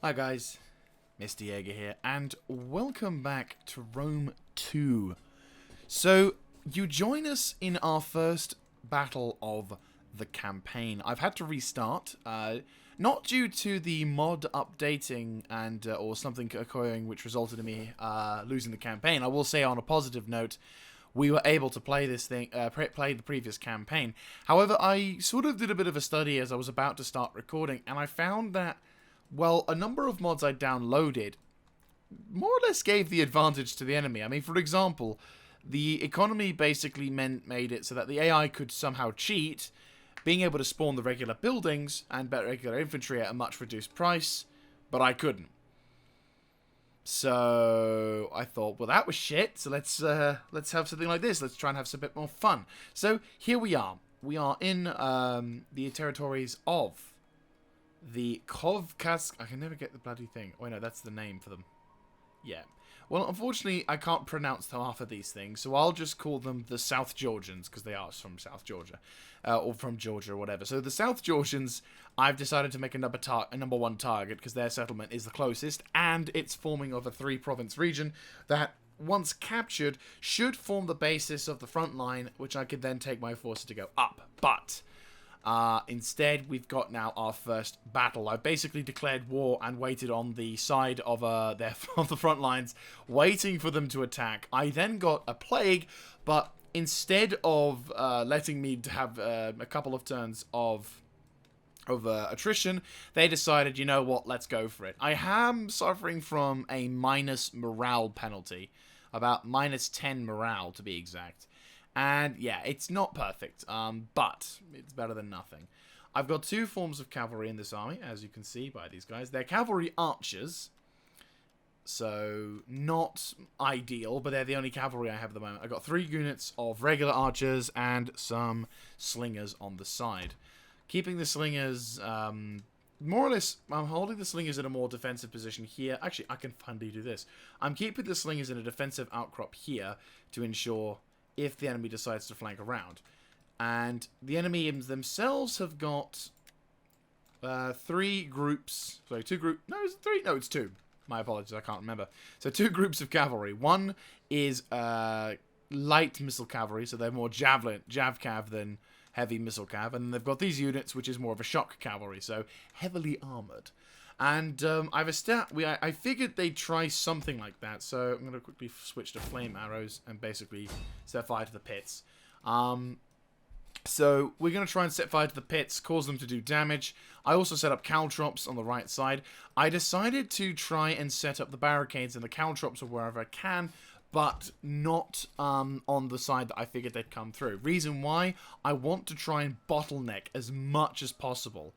Hi guys, Mr. Jaeger here, and welcome back to Rome 2. So, you join us in our first battle of the campaign. I've had to restart, not due to the mod updating and or something occurring which resulted in me losing the campaign. I will say on a positive note, we were able to play this thing, play the previous campaign. However, I sort of did a bit of a study as I was about to start recording, and I found that, well, a number of mods I downloaded more or less gave the advantage to the enemy. I mean, for example, the economy basically made it so that the AI could somehow cheat, being able to spawn the regular buildings and regular infantry at a much reduced price, but I couldn't. So I thought, well, that was shit. So let's have something like this. Let's try and have some bit more fun. So here we are. We are in the territories of the Kovkas. I can never get the bloody thing. Oh no, that's the name for them. Yeah. Well, unfortunately, I can't pronounce half of these things, so I'll just call them the South Georgians, because they are from South Georgia. Or from Georgia, or whatever. So the South Georgians, I've decided to make a number one target, because their settlement is the closest, and it's forming of a 3-province region that, once captured, should form the basis of the front line, which I could then take my forces to go up. But instead, we've got now our first battle. I've basically declared war and waited on the side of of the front lines, waiting for them to attack. I then got a plague, but instead of letting me have a couple of turns of attrition, they decided, you know what, let's go for it. I am suffering from a minus morale penalty, about minus 10 morale to be exact. And yeah, it's not perfect, but it's better than nothing. I've got 2 forms of cavalry in this army, as you can see by these guys. They're cavalry archers, so not ideal, but they're the only cavalry I have at the moment. I've got 3 units of regular archers and some slingers on the side. Keeping the slingers, more or less, I'm holding the slingers in a more defensive position here. Actually, I can finally do this. I'm keeping the slingers in a defensive outcrop here to ensure if the enemy decides to flank around. And the enemy themselves have got 3 groups. Sorry, 2 groups. No, is it 3? No, it's 2. My apologies, I can't remember. So 2 groups of cavalry. One is light missile cavalry, so they're more jav cav than heavy missile cav. And they've got these units, which is more of a shock cavalry, so heavily armored. And I figured they'd try something like that, so I'm going to quickly switch to flame arrows and basically set fire to the pits. So we're going to try and set fire to the pits, cause them to do damage. I also set up caltrops on the right side. I decided to try and set up the barricades and the caltrops or wherever I can, but not on the side that I figured they'd come through. Reason why? I want to try and bottleneck as much as possible.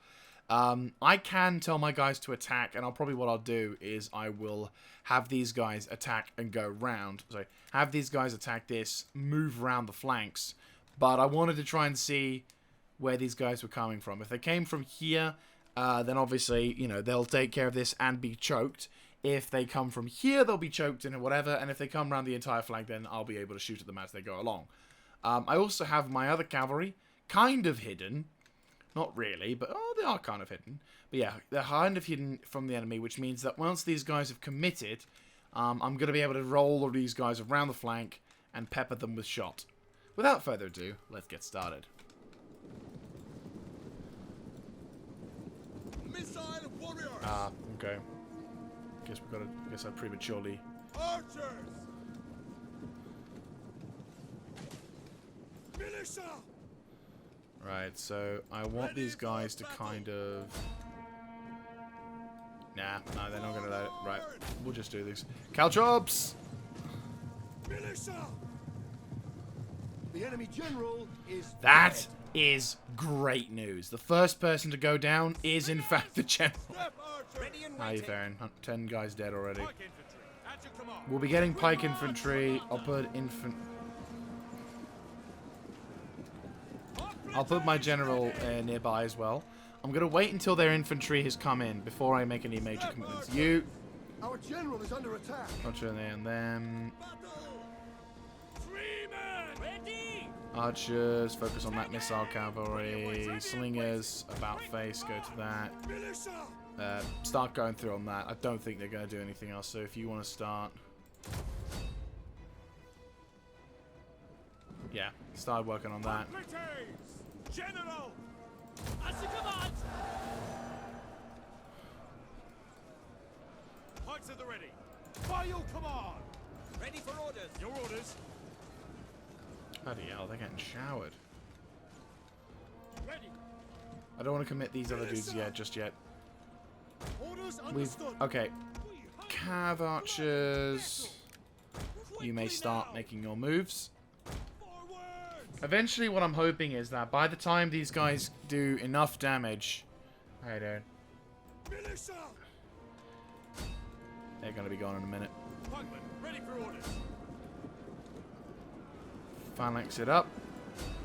I can tell my guys to attack, and what I'll do is I will have these guys attack and go round. Sorry, have these guys attack this, move around the flanks. But I wanted to try and see where these guys were coming from. If they came from here, then obviously, you know, they'll take care of this and be choked. If they come from here, they'll be choked and whatever. And if they come around the entire flank, then I'll be able to shoot at them as they go along. I also have my other cavalry kind of hidden. Not really, but they are kind of hidden. But yeah, they're kind of hidden from the enemy, which means that once these guys have committed, I'm going to be able to roll all these guys around the flank and pepper them with shot. Without further ado, let's get started. Missile warriors. Okay. Guess I prematurely. Archers. Militia. Right, so I want these guys to kind of... Nah, no, they're not going to let it. Right, we'll just do this. Caltrops! Militia. The enemy general is That dead. is great news. The first person to go down is, in fact, the general. How are you faring? 10 guys dead already. We'll be getting pike infantry. I'll put my general nearby as well. I'm going to wait until their infantry has come in before I make any major commitments. Our general is under attack. Archer there and then. Archers, focus on that missile cavalry. Slingers, about face, go to that. start going through on that. I don't think they're going to do anything else. So if you want to start, yeah, start working on that. Hoplites! General! As a command! Pikes at the ready. By your command! Ready for orders. Your orders. Bloody hell, they're getting showered. Ready. I don't want to commit these other dudes yet, just yet. Orders We've understood. okay. Cav archers, you may start making your moves. Forward! Eventually, what I'm hoping is that by the time these guys do enough damage, how you doing? Militia! They're gonna be gone in a minute. Pikemen, ready for orders. Phalanx it up.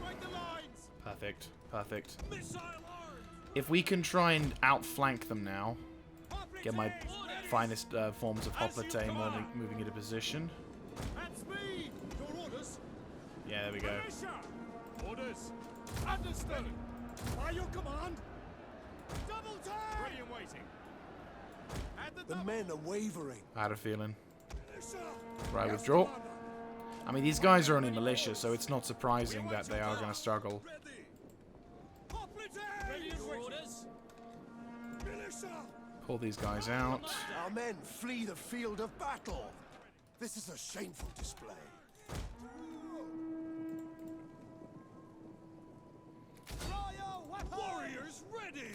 Break the lines! Perfect. Perfect. Missile arms! If we can try and outflank them now, get my Hoplites! finest forms of Hoplite moving into position. At speed! Your orders. Yeah, there we go. Militia! Orders. Understood. By your command. Double time! Ready and waiting. At the men are wavering. I had a feeling. Militia! Right, Yes, withdraw. Commander. I mean, these guys are only militia, so it's not surprising that they are going to struggle. Ready. Hoplites! Ready for orders. Militia! Pull these guys out. Our men flee the field of battle. This is a shameful display. Warriors ready!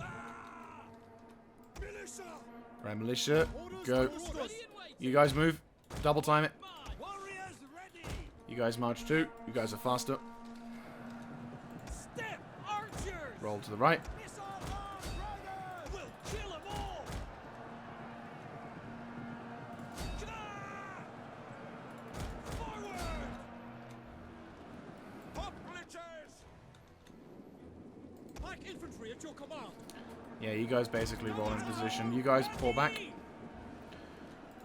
Ah! Militia! Right, militia, Orders go. understood. Ready and waiting. You guys move. Double time it. Warriors ready! You guys march too. You guys are faster. Step archers! Roll to the right. Missile arms riders! We'll kill them all! Forward! Hoplites! Like infantry at your command! Yeah, you guys basically roll in position. You guys pull back.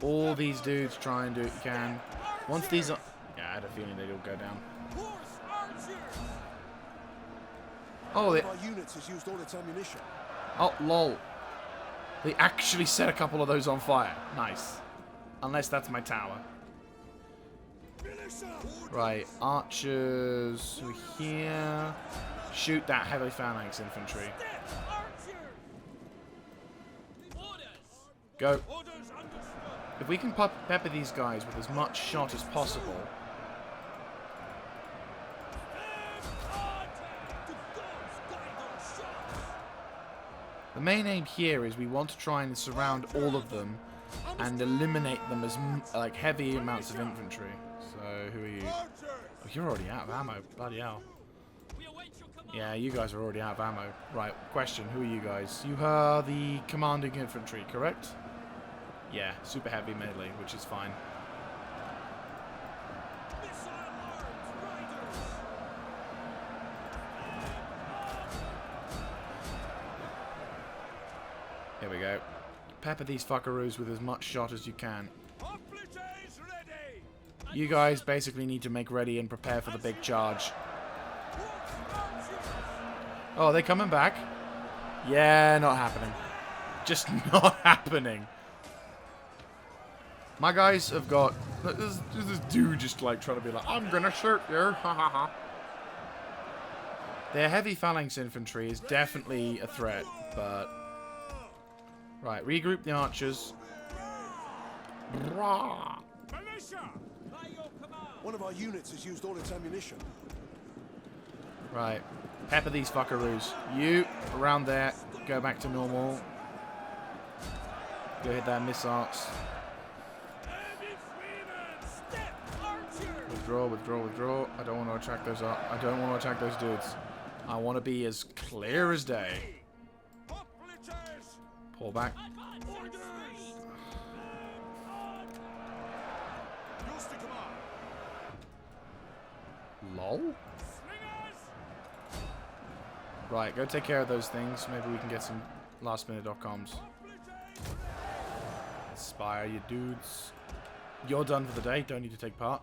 All these dudes try and do what you can. Once these are... Yeah, I had a feeling they'd all go down. Horse archers! Oh, they... Our units has used all its ammunition. Oh, lol. They actually set a couple of those on fire. Nice. Unless that's my tower. Militia! Right, archers over here. Shoot that heavy phalanx infantry. Step archers! Orders. Go. Orders understood! If we can pepper these guys with as much shot as possible. The main aim here is we want to try and surround all of them and eliminate them as like heavy amounts of infantry. So who are you? Oh, you're already out of ammo. Bloody hell. We await your command. Yeah, you guys are already out of ammo. Right, question, who are you guys? You are the commanding infantry, correct? Yeah, super heavy melee, which is fine. Missile arms riders! Here we go. Pepper these fuckaroos with as much shot as you can. Hoplites ready! You guys basically need to make ready and prepare for the big charge. Horse archers! Oh, are they coming back? Yeah, not happening. Just not happening. My guys have got... There's this dude just like trying to be like, I'm gonna shoot you, ha ha ha. Their heavy phalanx infantry is definitely a threat, but... Right, regroup the archers. Brah. Militia! By your command. One of our units has used all its ammunition. Right, pepper these fuckaroos. You, around there, go back to normal. Go hit that missiles. Heavy freemen! Step archers! Withdraw, withdraw, withdraw. I don't want to attack those up. I don't want to attack those dudes. I want to be as clear as day. Hoplites! Pull back. Orders! Yours to command! Lol? Slingers! Right, go take care of those things. Maybe we can get some last-minute.coms. Hoplites! Inspire you dudes. You're done for the day. Don't need to take part.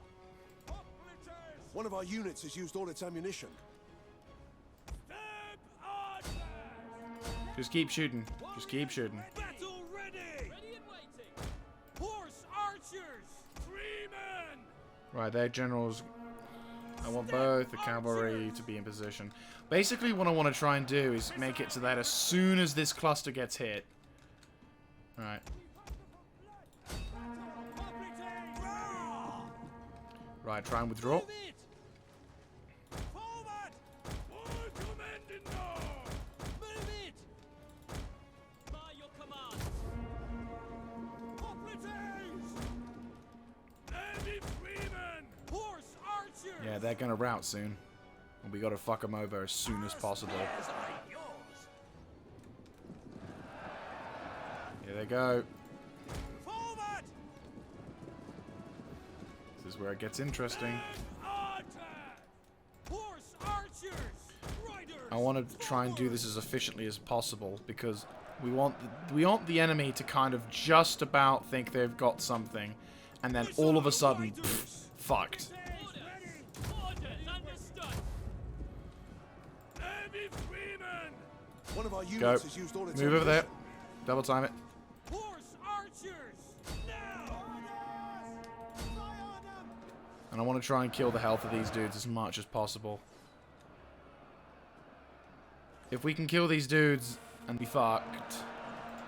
Hoplites! One of our units has used all its ammunition. Step archers! Just keep shooting. Just keep shooting. Battle ready! Ready and waiting. Horse archers! 3 men! Right, their generals. I want both the cavalry to be in position. Basically, what I want to try and do is make it so that as soon as this cluster gets hit. Alright. Right, try and withdraw. Move it! Forward! More commanding now! Move it! By your command. Hoplites! Heavy freemen! Horse archers! Yeah, they're gonna rout soon. And we gotta fuck them over as soon as possible. Here they go. Forward! This is where it gets interesting. Attack! Horse archers! Riders! I want to try and do this as efficiently as possible because we want the enemy to kind of just about think they've got something, and then all of a sudden, pff, fucked. Orders understood. Heavy freemen! One of our Go. units has used all its Move over there. ammunition. Double time it. Horse archers! Now! And I want to try and kill the health of these dudes as much as possible. If we can kill these dudes and be fucked.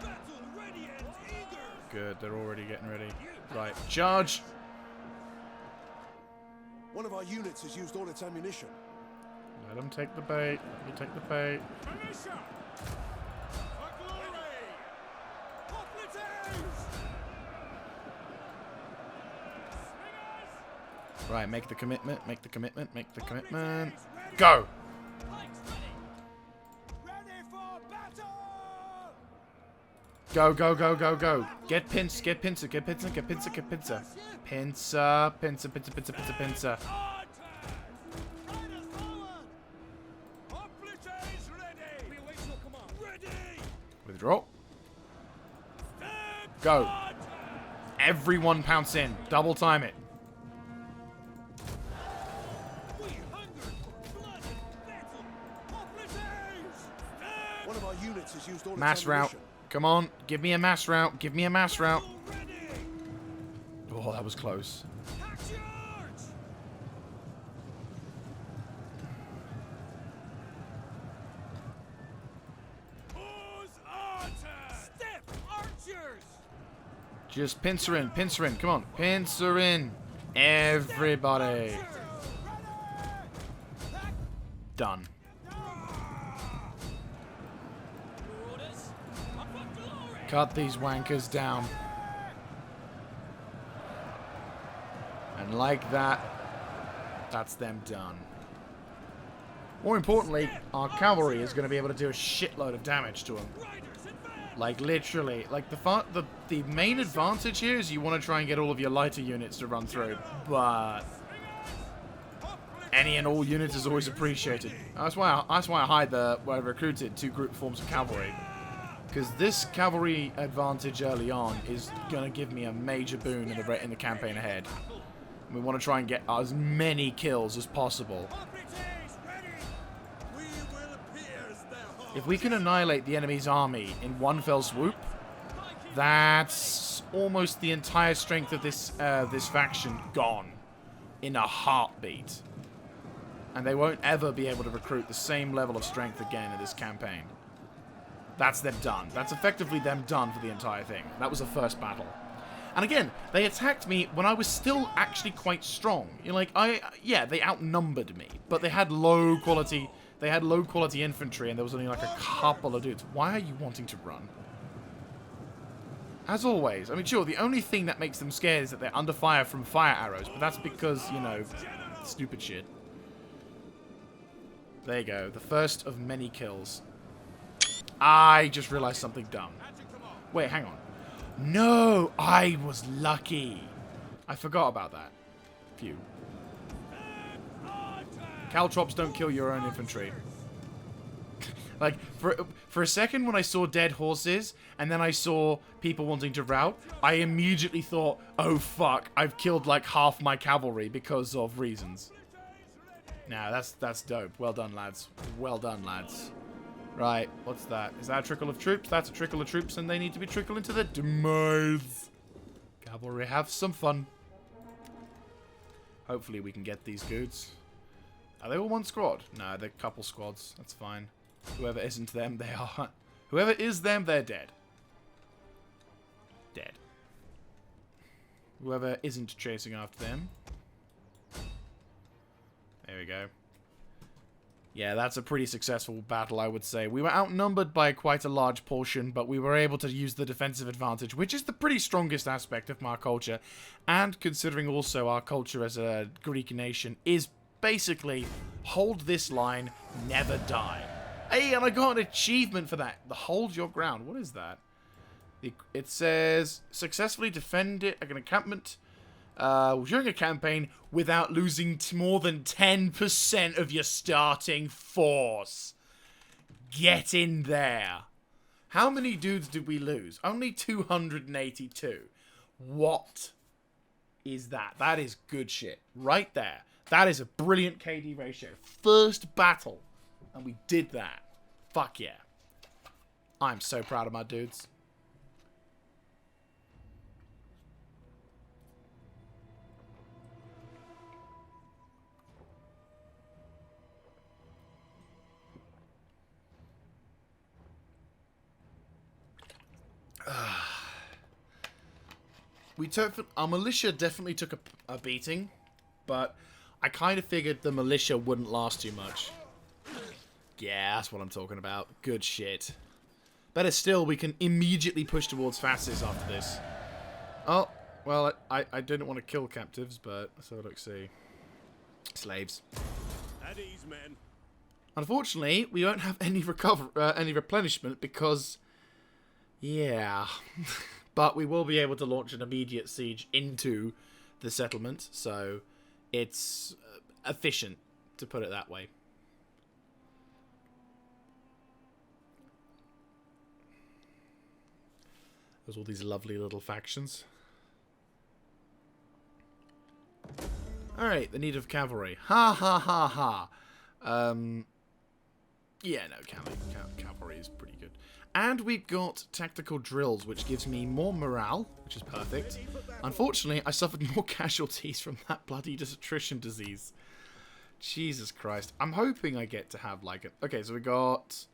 Battle ready and eager! Good, they're already getting ready. Right, charge! One of our units has used all its ammunition. Let them take the bait. Let me take the bait. Militia! For glory! Hoplites! Swingers! Right, make the commitment, make the commitment, make the commitment. Go! Pikes ready. Ready for battle! Go, go, go, go, go. Get pincer, get pincer, get pincer, get pincer, get pincer. Pincer, pincer, pincer, pincer, pincer, pincer. Attack! Riders forward! Hoplites ready! We await your command. Ready! Withdraw. Step! Go. Attack! Everyone pounce in. Double time it. We hunger for blood and battle! Hoplites! Step! One of our units has used all Mass its route. ammunition. Come on, give me a mass route. Give me a mass route. Battle ready! Oh, that was close. Attack charge! Who's attack? Step archers! Just pincer in, pincer in. Come on, pincer in. Everybody. Done. Your orders. Up for glory. Cut these wankers down. And like that, that's them done. More importantly, our cavalry is going to be able to do a shitload of damage to them. Riders advance! Like literally, like the main advantage here is you want to try and get all of your lighter units to run through, but any and all units is always appreciated. That's why I recruited 2 group forms of cavalry, because this cavalry advantage early on is gonna give me a major boon in the campaign ahead. We want to try and get as many kills as possible. Hoplites ready! We will pierce their hearts! If we can annihilate the enemy's army in one fell swoop, that's almost the entire strength of this faction gone in a heartbeat. And they won't ever be able to recruit the same level of strength again in this campaign. That's them done. That's effectively them done for the entire thing. That was the first battle. And again, they attacked me when I was still actually quite strong. You know, like they outnumbered me, but they had low quality infantry, and there was only like a couple of dudes. Why are you wanting to run? As always, I mean, sure, the only thing that makes them scared is that they're under fire from fire arrows, but that's because, you know, stupid shit. There you go, the first of many kills. I just realized something dumb. Wait, hang on. No, I was lucky. I forgot about that. Phew. Caltrops don't kill your own infantry. Like, for a second when I saw dead horses, and then I saw people wanting to rout, I immediately thought, oh fuck, I've killed like half my cavalry because of reasons. Nah, that's dope. Well done, lads. Well done, lads. Right, what's that? Is that a trickle of troops? That's a trickle of troops, and they need to be trickled into the demise. Cavalry, have some fun. Hopefully we can get these dudes. Are they all one squad? No, they're a couple squads. That's fine. Whoever isn't them, they are. Whoever is them, they're dead. Dead. Whoever isn't chasing after them. There we go. Yeah, that's a pretty successful battle, I would say. We were outnumbered by quite a large portion, but we were able to use the defensive advantage, which is the pretty strongest aspect of my culture. And considering also our culture as a Greek nation is basically hold this line, never die. Hey, and I got an achievement for that. The hold your ground. What is that? It says successfully defend it, like an encampment. During a campaign without losing more than 10% of your starting force. Get in there. How many dudes did we lose? Only 282. What is that? That is good shit. Right there. That is a brilliant KD ratio. First battle. And we did that. Fuck yeah. I'm so proud of my dudes. Our militia definitely took a beating, but I kind of figured the militia wouldn't last too much. Yeah, that's what I'm talking about. Good shit. Better still, we can immediately push towards fascists after this. Oh, well, I didn't want to kill captives, but so let's see. Slaves. At ease, men. Unfortunately, we won't have any any replenishment because, yeah. But we will be able to launch an immediate siege into the settlement, so it's efficient, to put it that way. There's all these lovely little factions. Alright, the need of cavalry. Ha ha ha ha. Yeah, no, cavalry is pretty good. And we've got tactical drills, which gives me more morale, which is perfect. Unfortunately, I suffered more casualties from that bloody attrition disease. Jesus Christ. I'm hoping I get to have like a... Okay, so we got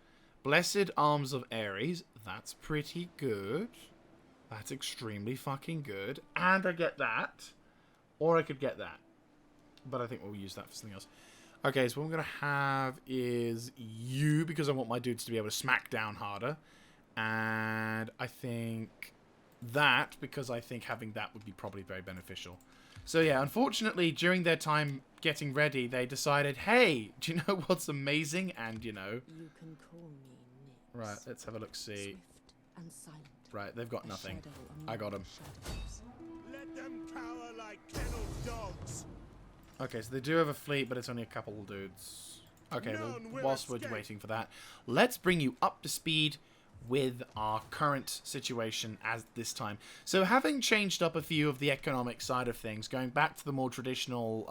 Blessed Arms of Ares. That's pretty good. That's extremely fucking good. And I get that. Or I could get that. But I think we'll use that for something else. Okay, so what I'm going to have is you, because I want my dudes to be able to smack down harder. And I think that, because I think having that would be probably very beneficial. So yeah, unfortunately, during their time getting ready, they decided, hey, do you know what's amazing? And, you know... You can call me Nix. Right, let's have a look-see. Swift and silent. Right, they've got nothing. I got them. Let them cower like kennelled dogs. Okay, so they do have a fleet, but it's only a couple of dudes. Okay, well, None will whilst we're escape. waiting for that, let's bring you up to speed with our current situation at this time. So having changed up a few of the economic side of things, going back to the more traditional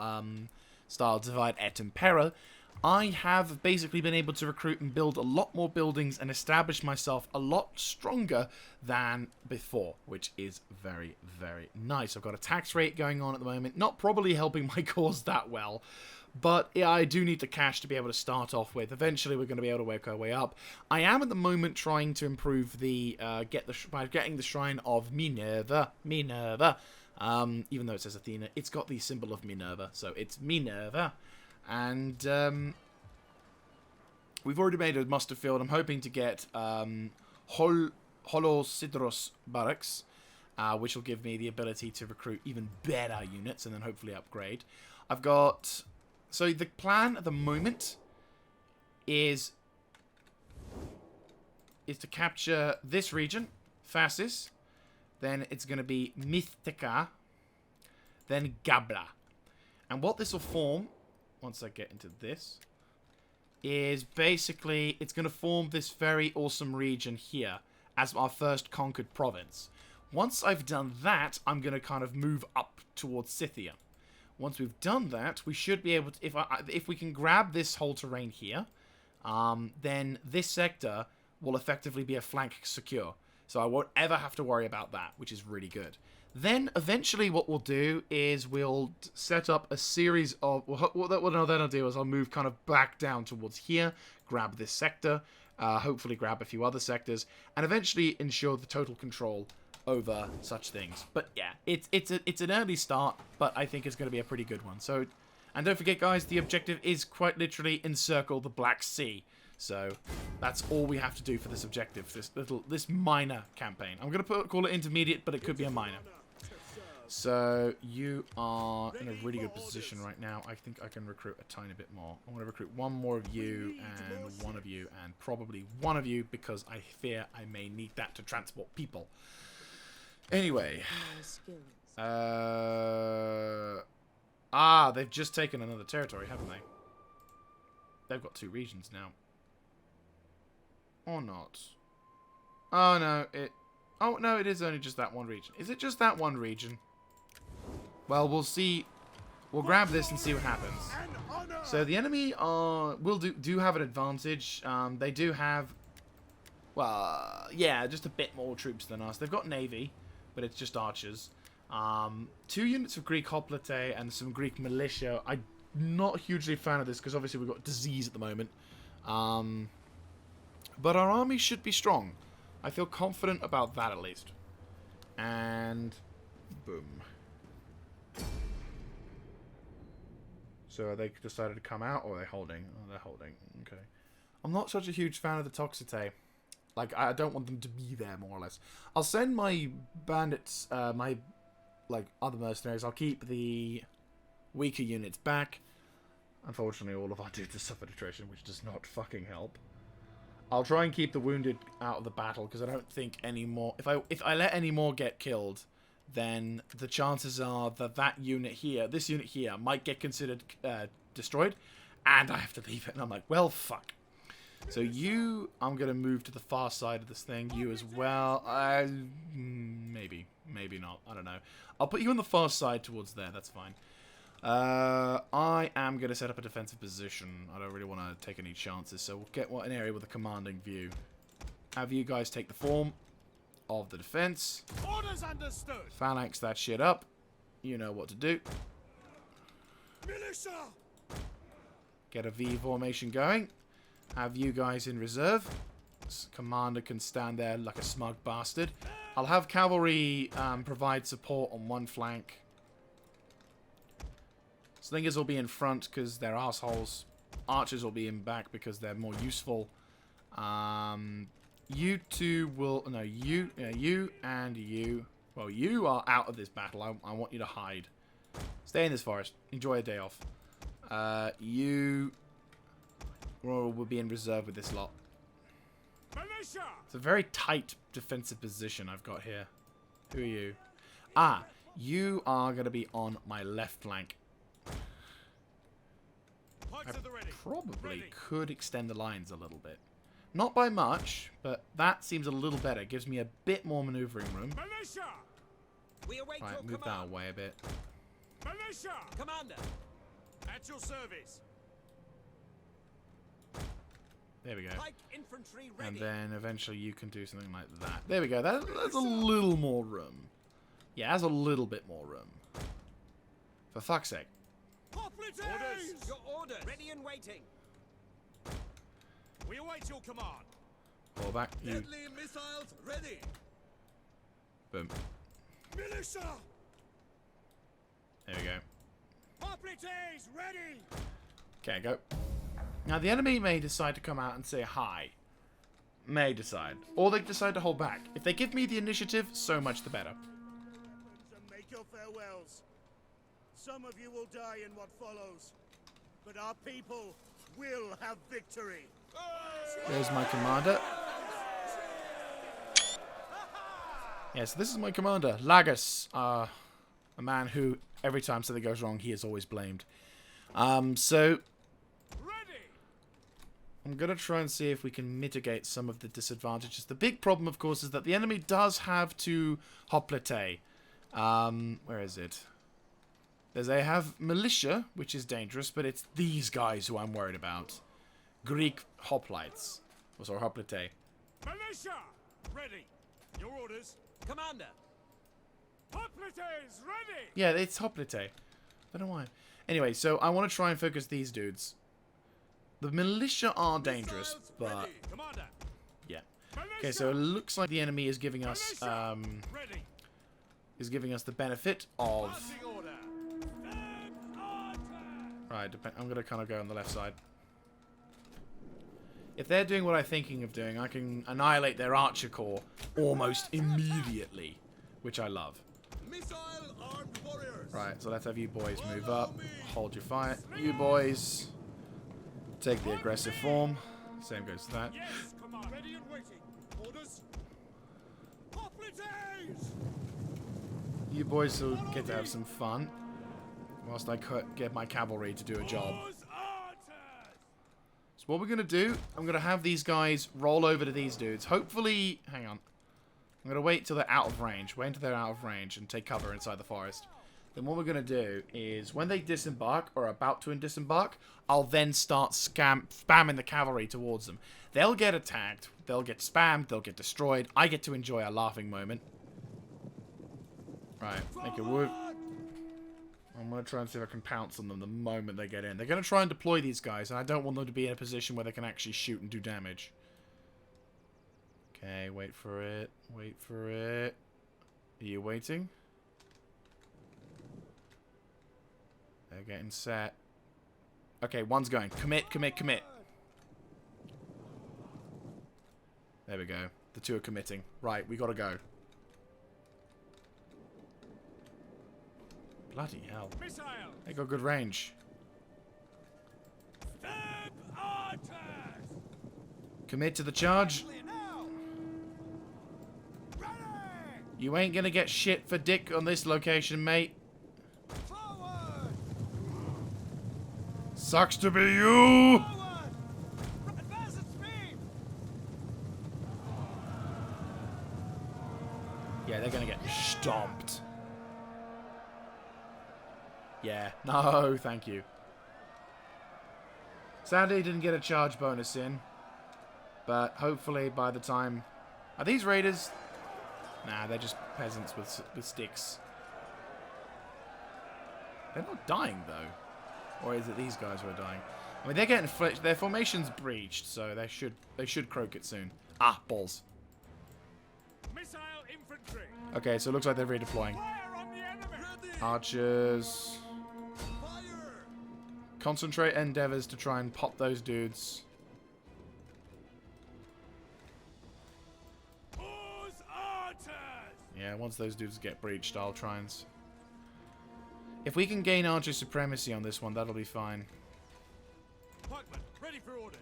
style divide et Impera, I have basically been able to recruit and build a lot more buildings and establish myself a lot stronger than before, which is very, very nice. I've got a tax rate going on at the moment, not probably helping my cause that well, but yeah, I do need the cash to be able to start off with. Eventually, we're going to be able to work our way up. I am at the moment trying to improve the by getting the shrine of Minerva. Even though it says Athena, it's got the symbol of Minerva, so it's Minerva. And we've already made a muster field. I'm hoping to get Holosidros barracks, which will give me the ability to recruit even better units and then hopefully upgrade. I've got... So the plan at the moment is to capture this region, Phasis. Then it's going to be Mythica. Then Gabla. And what this will form, once I get into this, is basically it's going to form this very awesome region here as our first conquered province. Once I've done that, I'm going to kind of move up towards Scythia. Once we've done that, we should be able to, if we can grab this whole terrain here, then this sector will effectively be a flank secure. So I won't ever have to worry about that, which is really good. Then, eventually, what we'll do is we'll set up a series of... What then I'll do is I'll move kind of back down towards here, grab this sector, hopefully grab a few other sectors, and eventually ensure the total control over such things. But yeah, it's an early start, but I think it's going to be a pretty good one. So, and don't forget, guys, the objective is quite literally encircle the Black Sea. So that's all we have to do for this objective, this minor campaign. I'm going to call it intermediate, but it could be a minor. So you are in a really good position right now. I think I can recruit a tiny bit more. I'm going to recruit one more of you and one of you and probably one of you because I fear I may need that to transport people. Anyway. They've just taken another territory, haven't they? They've got 2 regions now. Or not. Oh, no. Oh, no, it is only just that one region. Is it just that one region? Well, we'll see. We'll grab this and see what happens. So the enemy do have an advantage. They do have, well, yeah, just a bit more troops than us. They've got navy, but it's just archers. 2 units of Greek Hoplite and some Greek militia. I'm not hugely a fan of this because obviously we've got disease at the moment. But our army should be strong. I feel confident about that at least. And boom. So are they decided to come out or are they holding? Oh, they're holding. Okay. I'm not such a huge fan of the Toxite. Like, I don't want them to be there, more or less. I'll send my bandits, my, like, other mercenaries. I'll keep the weaker units back. Unfortunately, all of our dudes have suffered attrition, which does not fucking help. I'll try and keep the wounded out of the battle, because I don't think any more... If I let any more get killed, then the chances are that unit here, this unit here, might get considered destroyed, and I have to leave it. And I'm like, well, fuck. So you, I'm going to move to the far side of this thing. You as well. Maybe not. I don't know. I'll put you on the far side towards there. That's fine. I am going to set up a defensive position. I don't really want to take any chances, so we'll get an area with a commanding view. Have you guys take the form of the defense. Orders understood. Phalanx that shit up. You know what to do. Militia. Get a V formation going. Have you guys in reserve. Commander can stand there like a smug bastard. I'll have cavalry provide support on one flank. Slingers will be in front because they're assholes. Archers will be in back because they're more useful. You two will... No, you and you... Well, you are out of this battle. I want you to hide. Stay in this forest. Enjoy a day off. You... will be in reserve with this lot. Militia. It's a very tight defensive position I've got here. Who are you? Ah, you are going to be on my left flank. I probably could extend the lines a little bit. Not by much, but that seems a little better. Gives me a bit more maneuvering room. Militia. We await Right, your move that command. away a bit. Militia. Commander. At your service. There we go. Light infantry ready. And then eventually you can do something like that. There we go. That's a little more room. Yeah, has a little bit more room. For fuck's sake. Hoplites. Orders. Your orders. Ready and waiting. We await your command. Pull back. You. Deadly missiles ready. Boom. Militia. There we go. Hoplites ready. Okay, go. Now, the enemy may decide to come out and say hi. May decide. Or they decide to hold back. If they give me the initiative, so much the better. And make your farewells. Some of you will die in what follows, but our people will have victory. There's my commander. Yes, this is my commander, Lagus. A man who, every time something goes wrong, he is always blamed. So... I'm going to try and see if we can mitigate some of the disadvantages. The big problem, of course, is that the enemy does have 2 Hoplite. Where is it? They have militia, which is dangerous, but it's these guys who I'm worried about. Greek hoplites. Or sorry, hoplite. Militia! Ready! Your orders. Commander! Hoplites ready! Yeah, it's hoplite. I don't know why. Anyway, so I want to try and focus these dudes. The militia are dangerous, Missiles but ready. Commander! yeah. Militia! Okay, so it looks like the enemy is giving us Ready! the benefit of. Marching order! Stand order! Right, I'm gonna kind of go on the left side. If they're doing what I'm thinking of doing, I can annihilate their archer corps almost immediately, which I love. Missile armed warriors. Right, so let's have you boys move up, hold your fire. You boys take the aggressive form. Same goes to that. Yes, command. Ready and waiting. Orders. Hoplites! You boys will get to have some fun, whilst I get my cavalry to do a job. Whose orders? So what we're going to do, I'm going to have these guys roll over to these dudes. Hopefully, hang on. I'm going to wait till they're out of range. Wait until they're out of range and take cover inside the forest. Then what we're going to do is, when they disembark, or are about to disembark, I'll then start spamming the cavalry towards them. They'll get attacked, they'll get spammed, they'll get destroyed. I get to enjoy a laughing moment. Right, make it work. I'm going to try and see if I can pounce on them the moment they get in. They're going to try and deploy these guys, and I don't want them to be in a position where they can actually shoot and do damage. Okay, wait for it. Wait for it. Are you waiting? They're getting set. Okay, one's going. Commit, commit, commit. There we go. The two are committing. Right, we gotta go. Bloody hell. Missile! They got good range. Stand orders! Commit to the charge. Now! Ready! You ain't gonna get shit for dick on this location, mate. Forward! Sucks to be you! Forward! Advance at speed! Yeah, they're gonna get stomped. Yeah. No, thank you. Sadly, didn't get a charge bonus in. But hopefully by the time... Are these raiders? Nah, they're just peasants with sticks. They're not dying, though. Or is it these guys who are dying? I mean, they're getting... Their formation's breached, so they should croak it soon. Ah, balls. Missile infantry! Okay, so it looks like they're redeploying. Fire on the enemy! Archers... Fire. Concentrate endeavors to try and pop those dudes. Whose orders? Yeah, once those dudes get breached, I'll try and... If we can gain archer supremacy on this one, that'll be fine. Pikemen, ready for orders.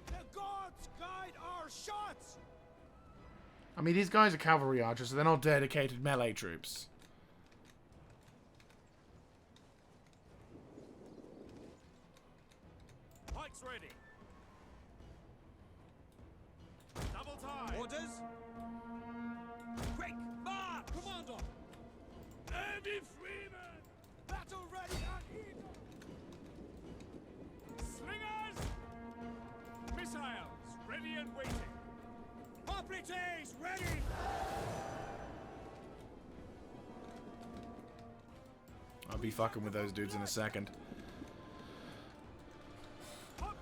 The gods guide our shots! I mean, these guys are cavalry archers, so they're not dedicated melee troops. Pikes ready. Double time. Orders? Quick, march! Commander! Andy Freeman! Battle ready and eager! Slingers! Missiles ready and waiting! Hoplites ready! I'll be fucking with those dudes in a second. Hoplites!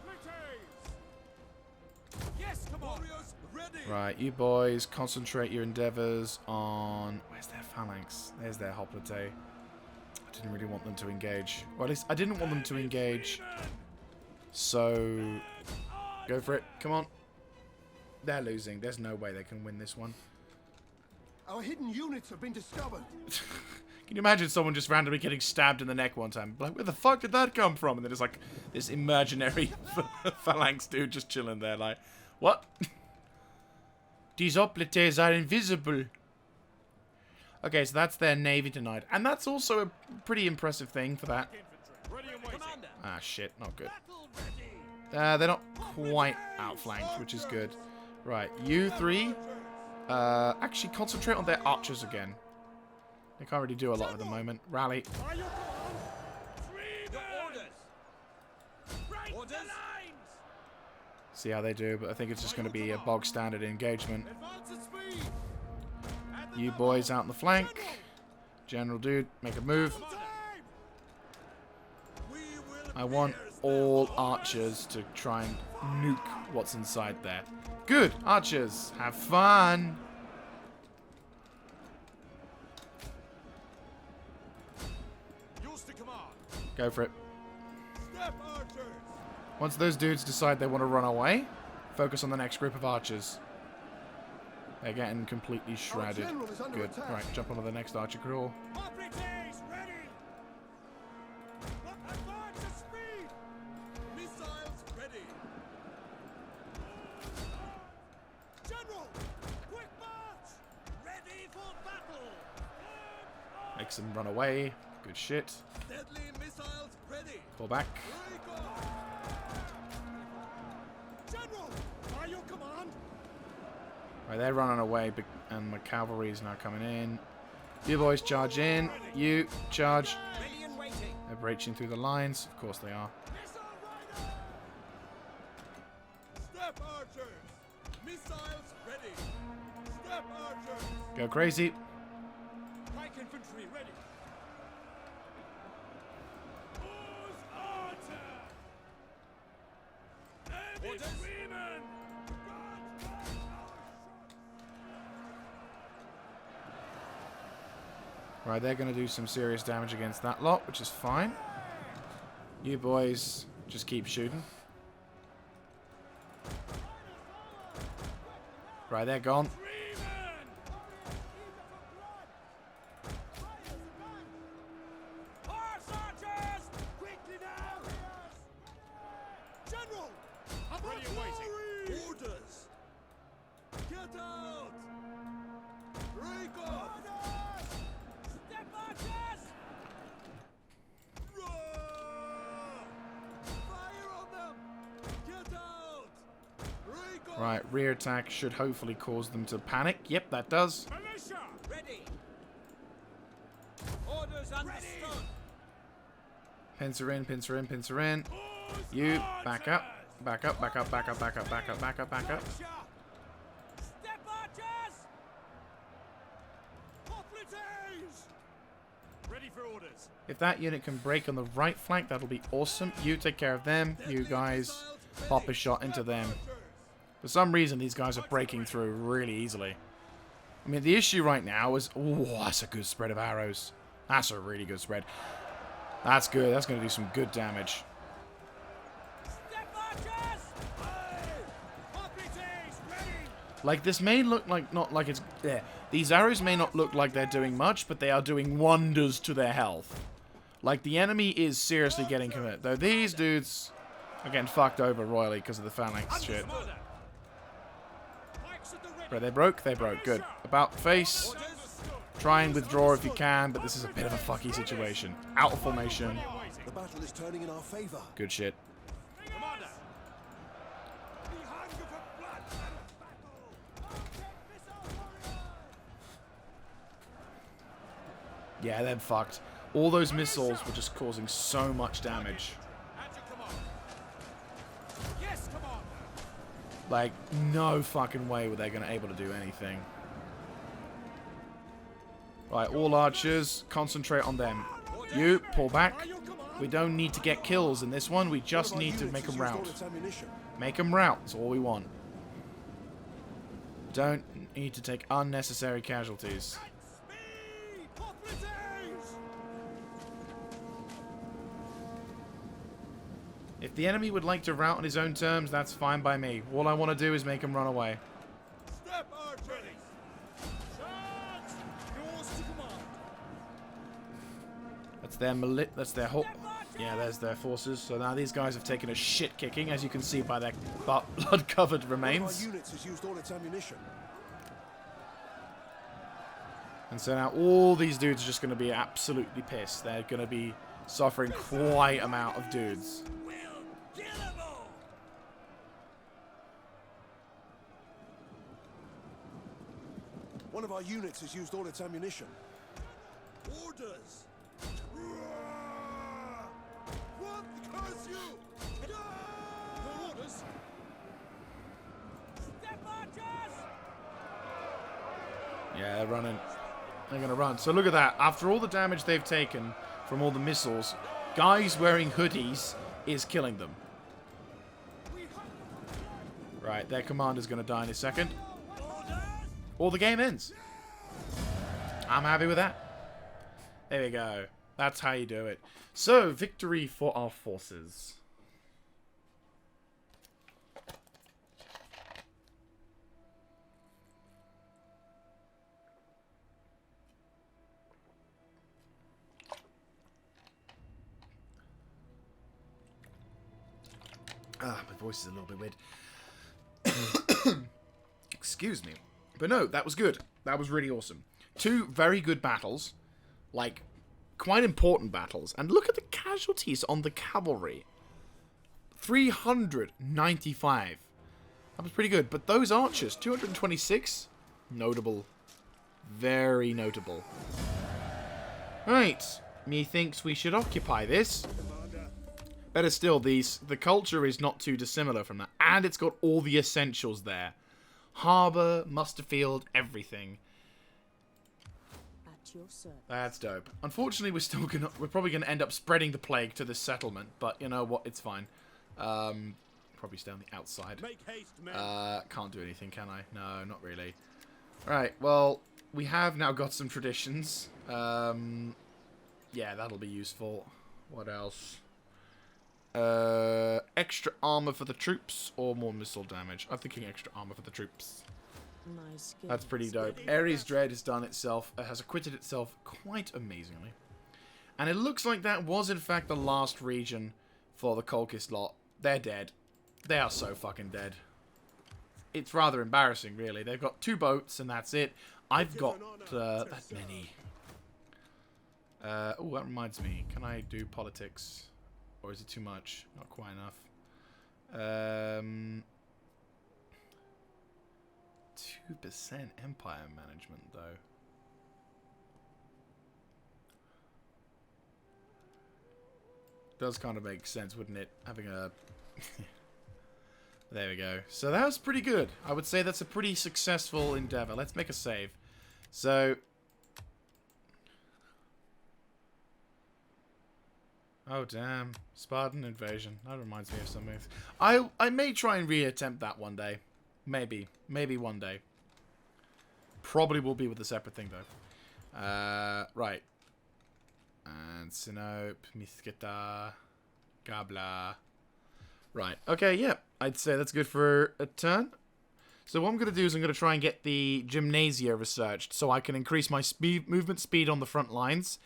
Yes, Commander! Warriors ready. Right, you boys, concentrate your endeavors on... Where's their phalanx? There's their hoplite. I didn't really want them to engage. Or at least, I didn't want them to engage. So... Go for it. Come on. They're losing. There's no way they can win this one. Our hidden units have been discovered. Can you imagine someone just randomly getting stabbed in the neck one time? Like, where the fuck did that come from? And then it's like this imaginary phalanx dude just chilling there like, what? These hoplites are invisible. Okay, so that's their navy tonight. And that's also a pretty impressive thing for that. Infantry ready and waiting! Commander! Ah, shit, not good. Battle ready! They're not quite outflanked, which is good. Right, you three, actually concentrate on their archers again. They can't really do a lot at the moment. Rally. By your command! Freeman! Your orders! Right Orders? the line! See how they do, but I think it's just going to be a bog standard engagement. Advance at speed. At the You level. boys out in the flank. General dude, make a move. Time. We will I want pierce all their archers to try and nuke what's inside there. Good, archers, have fun. Yours to command. Go for it. Step archers. Once those dudes decide they want to run away, focus on the next group of archers. They're getting completely shredded. general is under Good. attack. Right, jump onto the next archer crawl. Hoplites, ready. Advance at speed. Missiles ready. General, quick march. Ready for battle. Makes them run away. Good shit. Deadly missiles ready. Pull back. Break off. General, by your command. Right, they're running away, and the cavalry is now coming in. You boys charge in. You charge. Ready and waiting. They're breaching through the lines. Of course they are. Missile rider. Step archers. Missiles ready. Step archers. Go crazy. Pike infantry ready. Who's archer? Orders. Freeman. Right, they're going to do some serious damage against that lot, which is fine. You boys just keep shooting. Right, they're gone. Horse archers! Quickly now! General! Ready and waiting. Orders! Get out! Break off! Step archers! Roar! Fire on them! Get out! Break off! Right, rear attack should hopefully cause them to panic. Yep, that does. Militia! Ready. Orders understood. Pincer in, pincer in, pincer in. You, back up. Back up, back up, back up, back up, back up, back up, back up. Step archers! Hoplites! Ready for orders. If that unit can break on the right flank, that'll be awesome. You take care of them. You guys pop a shot into them. For some reason, these guys are breaking through really easily. I mean, the issue right now is... Oh, that's a good spread of arrows. That's a really good spread. That's good. That's going to do some good damage. Step archers! Hoplites, ready! Like, this may look like... Not like it's... There. These arrows may not look like they're doing much, but they are doing wonders to their health. Like, the enemy is seriously getting committed. Though these dudes are getting fucked over royally because of the phalanx shit. Pikes at the ready. Right, they broke? They broke. Good. About face. Try and withdraw if you can, but this is a bit of a fucky situation. Out of formation. The battle is turning in our favor. Good shit. Commander! The hunger for blood and battle! Arctic missile warrior! Yeah, they're fucked. All those missiles were just causing so much damage. At your command. Yes, Commander! Like, no fucking way were they going to able to do anything. Right, all archers, concentrate on them. You, pull back. By your command. We don't need to get kills in this one. We just need to make them rout. Make them rout. That's all we want. Don't need to take unnecessary casualties. Speed! Hoplites! If the enemy would like to rout on his own terms, that's fine by me. All I want to do is make him run away. Step archers! Charge! Yours to command. That's their whole... Yeah, there's their forces. So now these guys have taken a shit kicking, as you can see by their blood-covered One of remains. our units has used all its ammunition. And so now all these dudes are just going to be absolutely pissed. They're going to be suffering quite an amount of dudes. Will kill them all! One of our units has used all its ammunition. Orders! What curse you? Your orders? Yeah, they're running. They're going to run. So look at that. After all the damage they've taken from all the missiles, guys wearing hoodies is killing them. Right, their commander's going to die in a second. Or the game ends. I'm happy with that. There we go. That's how you do it. So, victory for our forces. Ah, my voice is a little bit weird. Excuse me. But no, that was good. That was really awesome. 2 very good battles. Like, quite important battles. And look at the casualties on the cavalry. 395. That was pretty good. But those archers, 226. Notable. Very notable. Right. Methinks we should occupy this. Better still, the culture is not too dissimilar from that. And it's got all the essentials there. Harbour, muster field, everything. At your service. That's dope. Unfortunately, we're probably gonna end up spreading the plague to this settlement, but you know what? It's fine. Probably stay on the outside. Make haste, men. Can't do anything, can I? No, not really. Right. Well, we have now got some traditions. Yeah, that'll be useful. What else? Extra armor for the troops or more missile damage? I'm thinking extra armor for the troops. My skills. That's pretty dope. Ares Dread has done itself, has acquitted itself quite amazingly. And it looks like that was in fact the last region for the Colchis lot. They're dead. They are so fucking dead. It's rather embarrassing, really. They've got 2 boats and that's it. I've got that many. Oh, that reminds me. Can I do politics? Or is it too much? Not quite enough. 2% empire management, though. Does kind of make sense, wouldn't it? Having a... There we go. So that was pretty good. I would say that's a pretty successful endeavor. Let's make a save. So... Oh, damn. Spartan invasion. That reminds me of something. I may try and reattempt that one day. Maybe. Maybe one day. Probably will be with a separate thing, though. Right. And Sinope, Misketa, Gabla. Right. Okay, yeah. I'd say that's good for a turn. So what I'm going to do is I'm going to try and get the Gymnasia researched so I can increase my movement speed on the front lines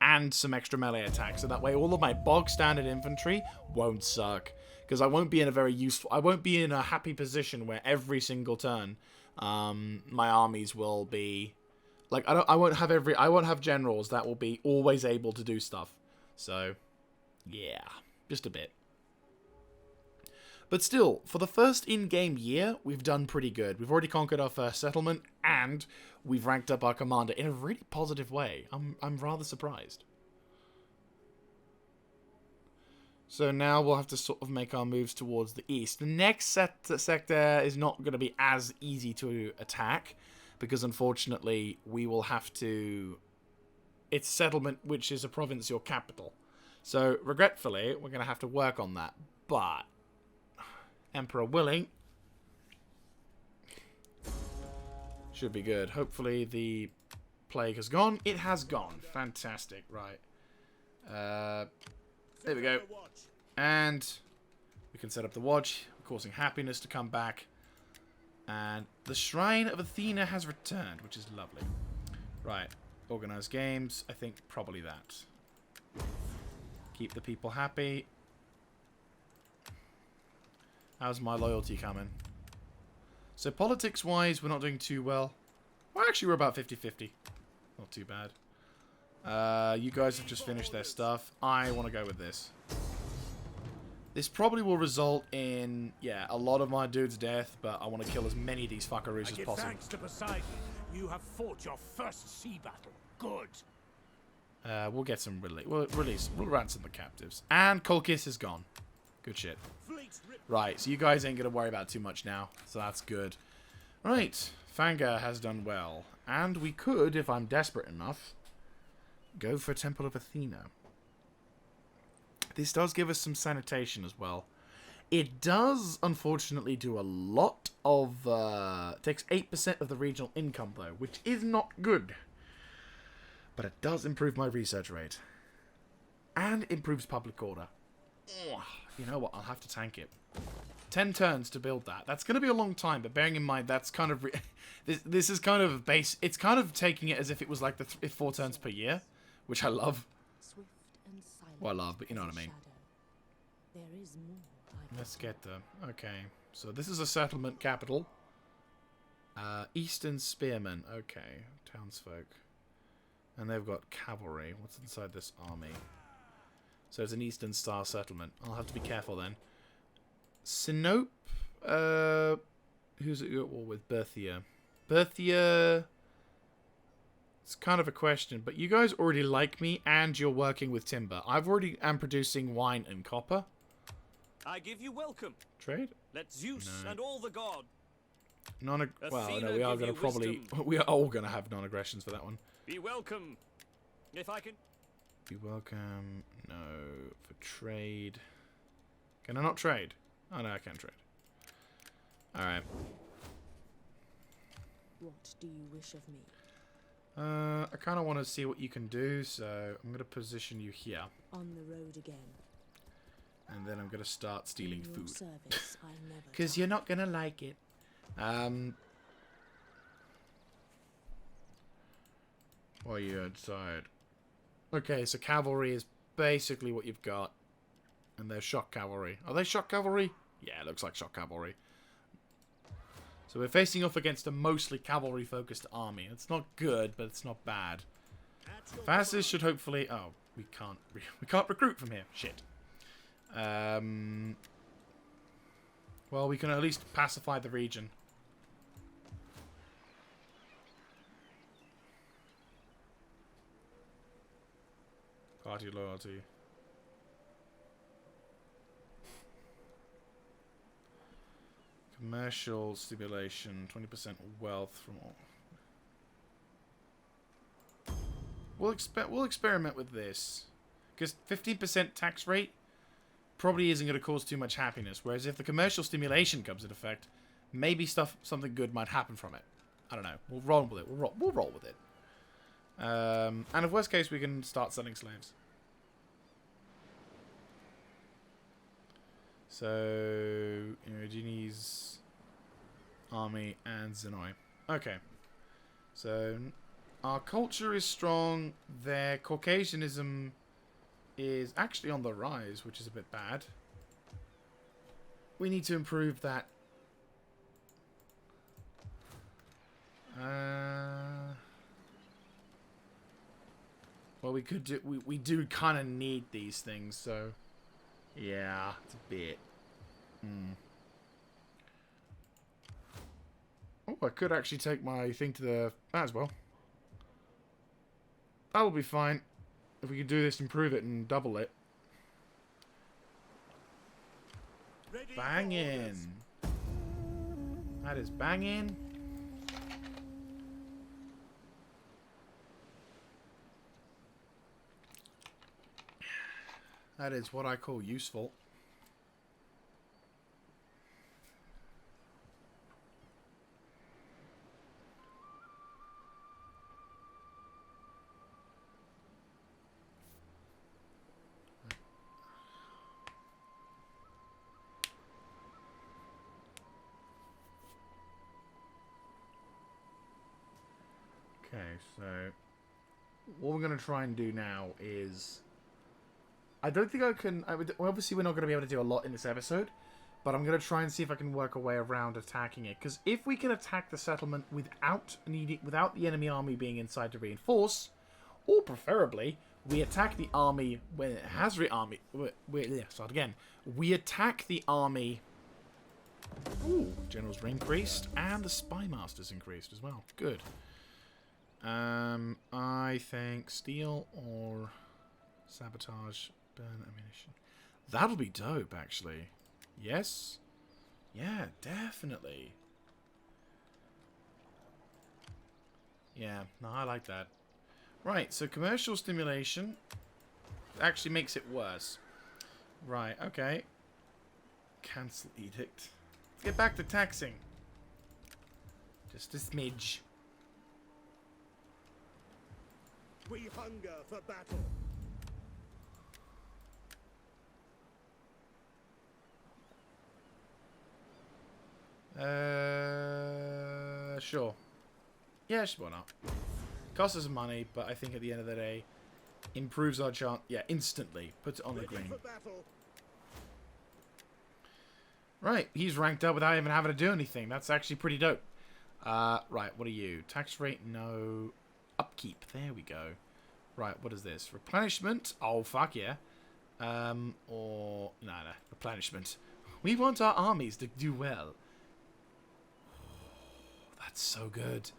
and some extra melee attacks. So that way all of my bog standard infantry won't suck. Because I won't be in a very useful... I won't be in a happy position where every single turn my armies will be... Like, I won't have generals that will be always able to do stuff. So, yeah. Just a bit. But still, for the first in-game year, we've done pretty good. We've already conquered our first settlement, and we've ranked up our commander in a really positive way. I'm rather surprised. So now we'll have to sort of make our moves towards the east. The next sector is not going to be as easy to attack, because unfortunately we will have to... It's settlement, which is a provincial capital. So, regretfully, we're going to have to work on that. But... Emperor willing, should be good. Hopefully the plague has gone. It has gone. Fantastic. Right. There we go. And we can set up the watch, causing happiness to come back. And the Shrine of Athena has returned, which is lovely. Right. Organized games. I think probably that. Keep the people happy. How's my loyalty coming? So politics-wise, we're not doing too well. Well, actually, we're about 50-50. Not too bad. You guys have just finished their stuff. I want to go with this. This probably will result in, yeah, a lot of my dudes' death, but I want to kill as many of these fuckaroos as possible. Thanks to Poseidon, you have fought your first sea battle. Good. We'll get some we'll ransom the captives. And Colchis is gone. Good shit. Right, so you guys ain't going to worry about too much now. So that's good. Right, Fanga has done well. And we could, if I'm desperate enough, go for Temple of Athena. This does give us some sanitation as well. It does, unfortunately, do a lot of... takes 8% of the regional income, though, which is not good. But it does improve my research rate. And improves public order. Ugh, you know what? I'll have to tank it. 10 turns to build that. That's going to be a long time, but bearing in mind that's kind of... this is kind of base... It's kind of taking it as if it was like the 4 turns per year, which I love. Swift and silent Well, I love, but you know as what I a mean. shadow. There is more I Let's can get there. Okay. So this is a settlement capital. Eastern Spearmen. Okay. Townsfolk. And they've got cavalry. What's inside this army? So it's an Eastern Star settlement. I'll have to be careful then. Sinope. Who's it at war with? Berthia. Berthia. It's kind of a question, but you guys already like me and you're working with timber. I've already am producing wine and copper. I give you welcome. Trade? Let Zeus No. and all the gods. Well, Athena no, we are give going you to probably... wisdom. We are all going to have non-aggressions for that one. Be welcome. If I can... Be welcome. No. For trade. Can I not trade? Oh, no, I can trade. Alright. What do you wish of me? I kind of want to see what you can do, so I'm going to position you here. On the road again. And then I'm going to start stealing In your food. service, I never Because tire. you're not going to like it. Well, you decide. Okay, so cavalry is basically what you've got. And they're shock cavalry. Are they shock cavalry? Yeah, it looks like shock cavalry. So we're facing off against a mostly cavalry-focused army. It's not good, but it's not bad. Fastest should hopefully... Oh, we can't recruit from here. Shit. Well, we can at least pacify the region. Party loyalty. Commercial stimulation, 20% wealth from all. We'll experiment with this, because 15% tax rate probably isn't going to cause too much happiness. Whereas if the commercial stimulation comes into effect, maybe something good might happen from it. I don't know. We'll roll with it. We'll roll with it. And if worst case, we can start selling slaves. So, Eugeni's army and Zenoi. Okay. So, our culture is strong. Their Caucasianism is actually on the rise, which is a bit bad. We need to improve that. Well, we could do. We do kind of need these things, so yeah, it's a bit. Oh, I could actually take my thing to the as well. That'll be fine. If we could do this, improve it, and double it. Banging. That is banging. That is what I call useful. Okay, so what we're going to try and do now is... I don't think I can... obviously, we're not going to be able to do a lot in this episode, but I'm going to try and see if I can work a way around attacking it. Because if we can attack the settlement without the enemy army being inside to reinforce, or preferably, we attack the army when it has start again. We attack the army... Ooh, generals were increased, and the spy masters increased as well. Good. I think steel or sabotage, burn ammunition. That'll be dope, actually. Yes? Yeah, definitely. Yeah, no, I like that. Right, so commercial stimulation actually makes it worse. Right, okay. Cancel edict. Let's get back to taxing. Just a smidge. We hunger for battle. Sure. Yeah, why not? Costs us money, but I think at the end of the day, improves our chance. Yeah, instantly. Puts it on the green. Right, he's ranked up without even having to do anything. That's actually pretty dope. Right, what are you? Tax rate, no. Upkeep, there we go. Right, what is this? Replenishment? Oh, fuck yeah. Or, no, replenishment. We want our armies to do well. That's so good.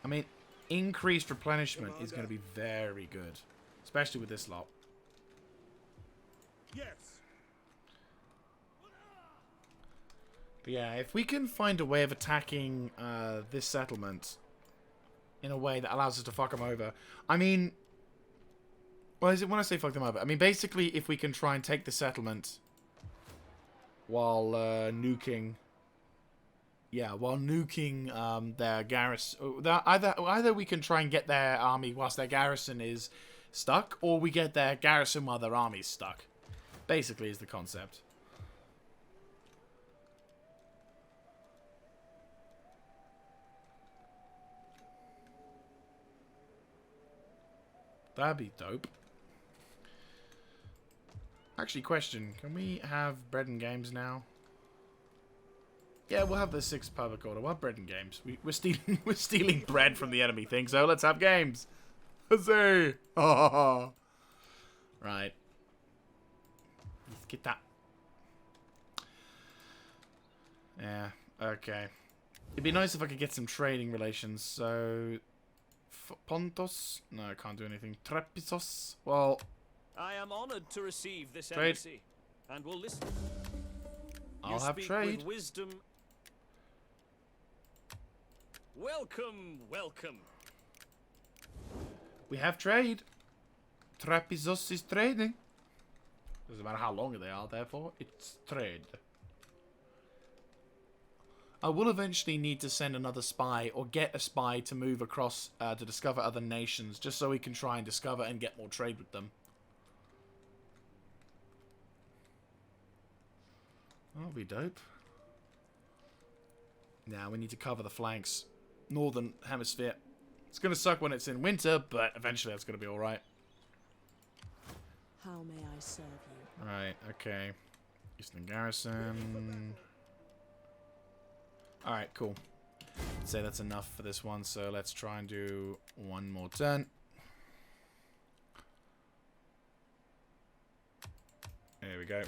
I mean, increased replenishment is going to be very good. Especially with this lot. Yes. But yeah, if we can find a way of attacking this settlement in a way that allows us to fuck them over. I mean, well, is it when I say fuck them over? I mean, basically, if we can try and take the settlement while nuking... Yeah, while nuking their garrison. Either we can try and get their army whilst their garrison is stuck, or we get their garrison while their army's stuck. Basically is the concept. That'd be dope. Actually, question. Can we have bread and games now? Yeah, we'll have the 6th public order. We'll have bread and games. We're stealing we're stealing bread from the enemy thing, so let's have games. Huzzay! Right. Let's get that. Yeah, okay. It'd be nice if I could get some trading relations, so... Pontos? No, I can't do anything. Trapesos? Well... I am honored to receive this Trade. embassy, and will listen. I'll have trade. With wisdom. Welcome, welcome. We have trade. Trapesos is trading. Doesn't matter how long they are, therefore, it's trade. I will eventually need to send another spy, or get a spy to move across to discover other nations, just so we can try and discover and get more trade with them. That'll be dope. Now we need to cover the flanks. Northern hemisphere. It's going to suck when it's in winter, but eventually that's going to be alright. How may I serve you? Right, okay. Eastern garrison. Alright, cool. I'd say that's enough for this one, so let's try and do one more turn. There we go.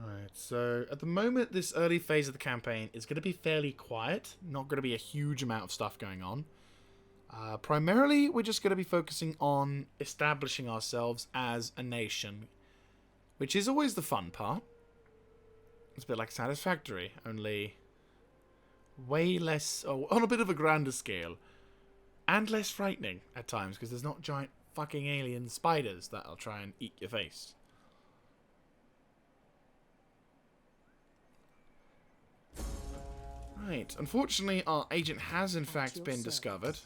Right, so at the moment, this early phase of the campaign is going to be fairly quiet. Not going to be a huge amount of stuff going on. Primarily, we're just going to be focusing on establishing ourselves as a nation, which is always the fun part. It's a bit like Satisfactory, only way less, on a bit of a grander scale, and less frightening at times, because there's not giant fucking alien spiders that'll try and eat your face. Right, unfortunately our agent has in fact been discovered.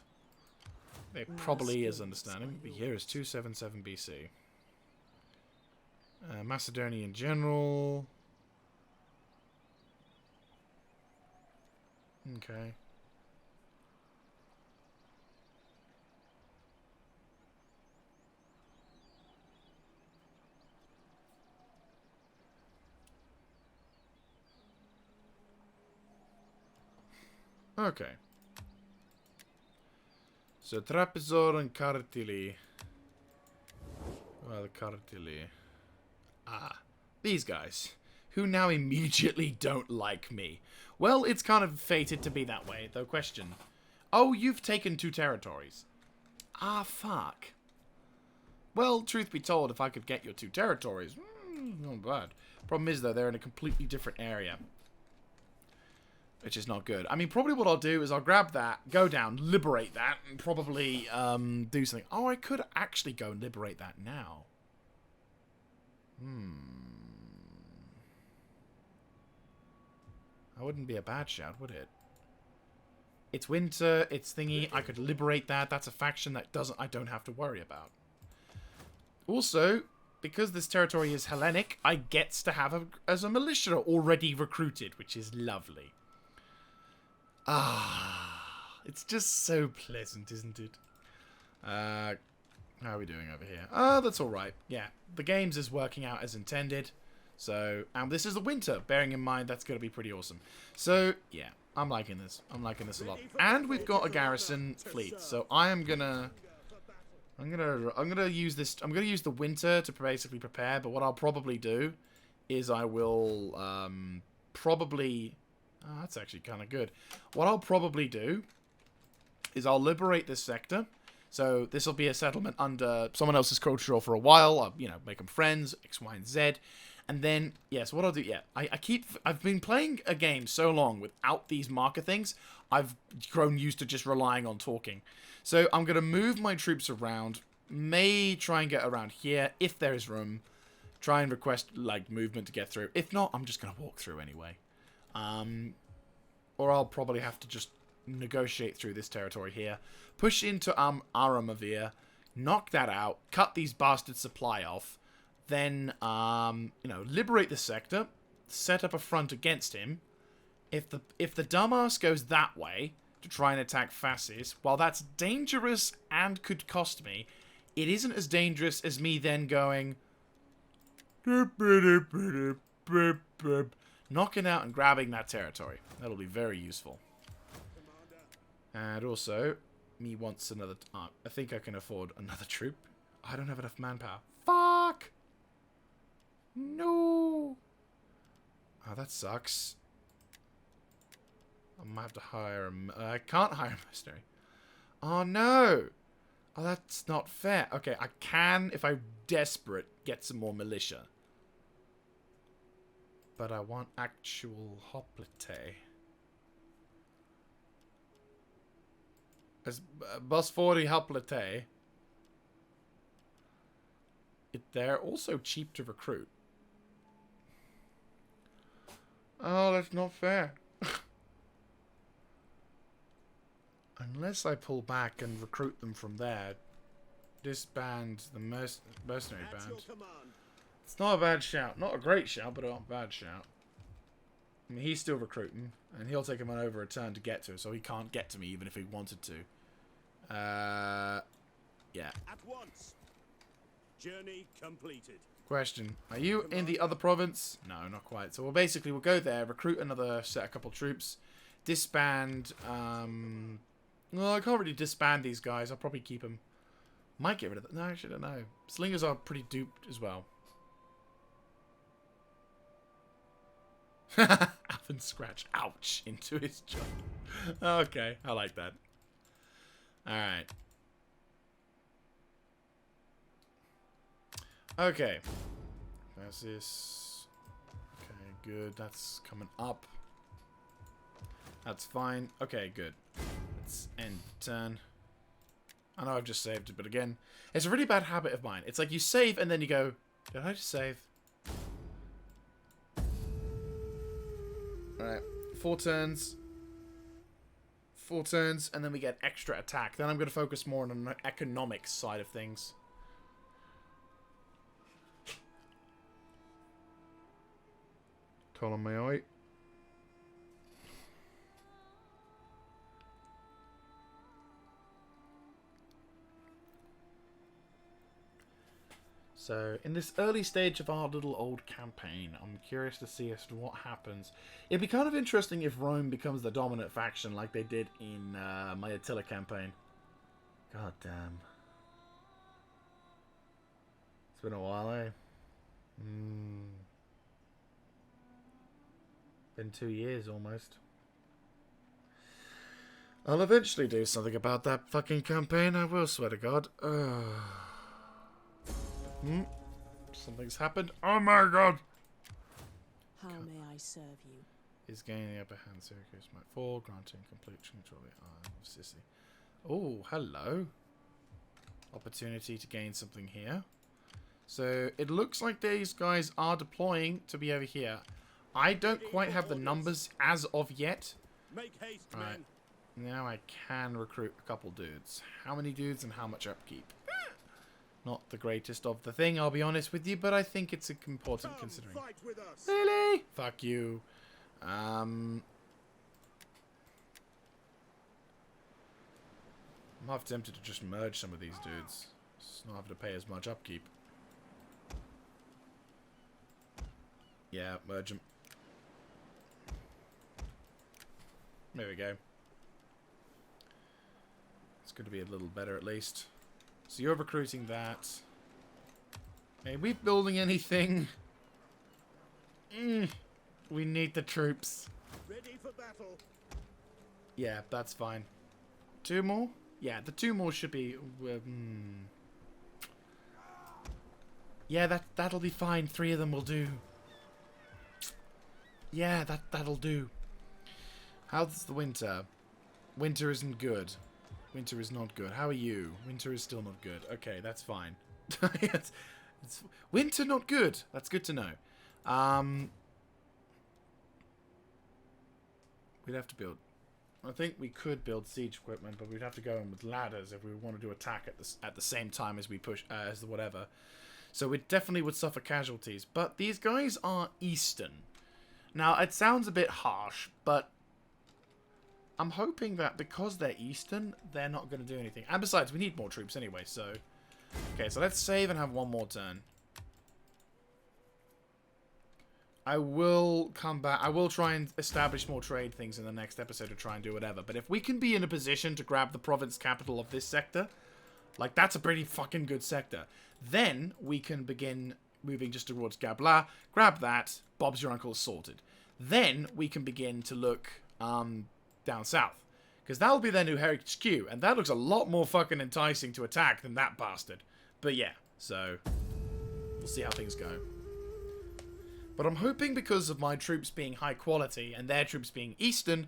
It probably is understanding. The year is 277 BC. Macedonia in general. Okay. Okay. So Trapezor and Kartili. Well, Kartili. Ah, these guys. who now immediately don't like me. Well, it's kind of fated to be that way, though question. Oh, you've taken 2 territories. Ah, fuck. Well, truth be told, if I could get your 2 territories, not bad. Problem is, though, they're in a completely different area. Which is not good. I mean, probably what I'll do is I'll grab that, go down, liberate that, and probably do something. Oh, I could actually go and liberate that now. That wouldn't be a bad shout, would it? It's winter, it's thingy, I could liberate that. That's a faction that I don't have to worry about. Also, because this territory is Hellenic, I get to have as a militia already recruited, which is lovely. Ah, it's just so pleasant, isn't it? How are we doing over here? Oh, that's alright. Yeah, the games is working out as intended. So, and this is the winter, bearing in mind that's going to be pretty awesome. So, yeah, I'm liking this. I'm liking this a lot. And we've got a garrison fleet, so I'm gonna use this. I'm gonna use the winter to basically prepare. But what I'll probably do is I will probably. Oh, that's actually kind of good. What I'll probably do is I'll liberate this sector. So this will be a settlement under someone else's control for a while. I'll, you know, make them friends, X, Y, and Z. And then, yes, what I'll do, yeah, I've been playing a game so long without these marker things, I've grown used to just relying on talking. So I'm going to move my troops around, may try and get around here if there is room, try and request, like, movement to get through. If not, I'm just going to walk through anyway. Or I'll probably have to just negotiate through this territory here, push into Aramavir, knock that out, cut these bastard supply off, then, you know, liberate the sector, set up a front against him. If the dumbass goes that way to try and attack Fascis, while that's dangerous and could cost me, it isn't as dangerous as me then going knocking out and grabbing that territory. That'll be very useful. And also, me wants another... I think I can afford another troop. I don't have enough manpower. Fuck! No! Oh, that sucks. I might have to hire a... I can't hire a mercenary. Oh, no! Oh, that's not fair. Okay, I can, if I'm desperate, get some more militia. But I want actual Hoplite. As Bus 40 Hoplite. They're also cheap to recruit. Oh, that's not fair. Unless I pull back and recruit them from there. Disband the mercenary band. It's not a bad shout. Not a great shout, but not a bad shout. I mean, he's still recruiting. And he'll take him on over a turn to get to, so he can't get to me even if he wanted to. Yeah. At once. Journey completed. Question. Are you in the other province? No, not quite. So we'll go there, recruit another set, a couple troops, disband, well, I can't really disband these guys. I'll probably keep them. Might get rid of them. No, actually, I don't know. Slingers are pretty duped as well. Alvin scratch. Ouch. Into his jaw. Okay, I like that. Alright. Okay. That's this. Okay, good. That's coming up. That's fine. Okay, good. Let's end turn. I know I've just saved it, but again, it's a really bad habit of mine. It's like you save and then you go, did I just save? Alright, 4 turns. 4 turns, and then we get extra attack. Then I'm going to focus more on the economic side of things. Ptolemy. So, in this early stage of our little old campaign, I'm curious to see as to what happens. It'd be kind of interesting if Rome becomes the dominant faction like they did in my Attila campaign. God damn. It's been a while, eh? Been 2 years almost. I'll eventually do something about that fucking campaign, I will, swear to God. Something's happened. Oh my God! How may I serve you? Is gaining the upper hand, Syracuse might fall, granting complete control of the Isle of Sicily. Oh, hello. Opportunity to gain something here. So, it looks like these guys are deploying to be over here. I don't quite have the numbers as of yet. Make haste, Right. men. Now I can recruit a couple dudes. How many dudes and how much upkeep? Not the greatest of the thing, I'll be honest with you, but I think it's important considering. Fight with us. Really? Fuck you. I'm half tempted to just merge some of these dudes. Just not have to pay as much upkeep. Yeah, merge them. There we go. It's going to be a little better at least. So you're recruiting that. Are we building anything? We need the troops. Ready for battle. Yeah, that's fine. 2 more? Yeah, the 2 more should be... Yeah, that'll be fine. 3 of them will do. Yeah, that'll do. How's the winter? Winter isn't good. Winter is not good. How are you? Winter is still not good. Okay, that's fine. it's winter not good. That's good to know. We'd have to build... I think we could build siege equipment, but we'd have to go in with ladders if we wanted to attack at the same time as we push... as the whatever. So we definitely would suffer casualties. But these guys are Eastern. Now, it sounds a bit harsh, but... I'm hoping that because they're Eastern, they're not going to do anything. And besides, we need more troops anyway, so... Okay, so let's save and have one more turn. I will come back. I will try and establish more trade things in the next episode to try and do whatever. But if we can be in a position to grab the province capital of this sector, like, that's a pretty fucking good sector. Then we can begin moving just towards Gabla. Grab that. Bob's your uncle is sorted. Then we can begin to look... down south. Because that'll be their new HQ, and that looks a lot more fucking enticing to attack than that bastard. But yeah, so we'll see how things go. But I'm hoping because of my troops being high quality and their troops being Eastern,